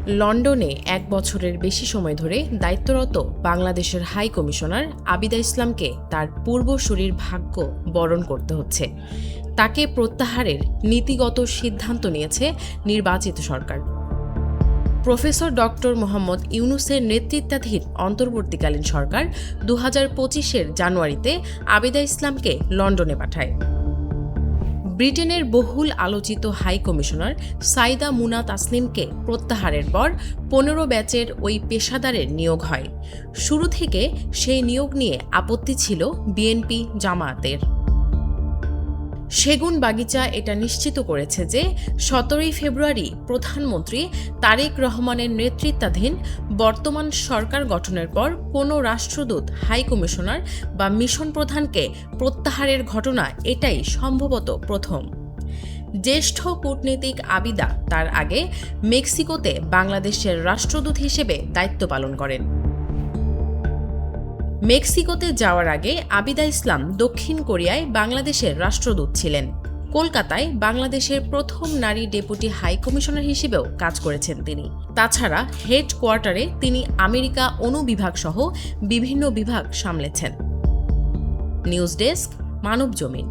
লন্ডনে 1 বছরের বেশি সময় ধরে দায়িত্বরত বাংলাদেশের হাই কমিশনার আবিদা ইসলামকে তার পূর্বসূরির ভাগ্য বরণ করতে হচ্ছে। তাকে প্রত্যাহারের নীতিগত সিদ্ধান্ত নিয়েছে নির্বাচিত সরকার। প্রফেসর ডক্টর মোহাম্মদ ইউনূসের নেতৃত্বাধীন অন্তর্বর্তীকালীন সরকার 2025-এর জানুয়ারিতে আবিদা ইসলামকে লন্ডনে পাঠায়। ব্রিটেনের বহুল আলোচিত হাই কমিশনার সাইদা মুনা তাসনিমকে প্রত্যাহারের পর 15 ব্যাচের ওই পেশাদারের নিয়োগ হয়। শুরু থেকে সেই নিয়োগ নিয়ে আপত্তি ছিল বিএনপি জামায়াতের। সেগুন বাগিচা এটা নিশ্চিত করেছে যে 17 ফেব্রুয়ারি প্রধানমন্ত্রী তারেক রহমানের নেতৃত্বাধীন বর্তমান সরকার গঠনের পর কোনো রাষ্ট্রদূত হাই কমিশনার বা মিশন প্রধানকে প্রত্যাহারের ঘটনা এটাই সম্ভবত প্রথম। জ্যেষ্ঠ কূটনীতিক আবিদা তার আগে মেক্সিকোতে বাংলাদেশের রাষ্ট্রদূত হিসেবে দায়িত্ব পালন করেন। মেক্সিকোতে যাওয়ার আগে আবিদা ইসলাম দক্ষিণ কোরিয়ায় বাংলাদেশের রাষ্ট্রদূত ছিলেন। কলকাতায় বাংলাদেশের প্রথম নারী ডেপুটি হাই কমিশনার হিসেবেও কাজ করেছেন তিনি। তাছাড়া হেড কোয়ার্টারে তিনি আমেরিকা অনুবিভাগ সহ বিভিন্ন বিভাগ সামলেছেন। News desk, Manabzamin.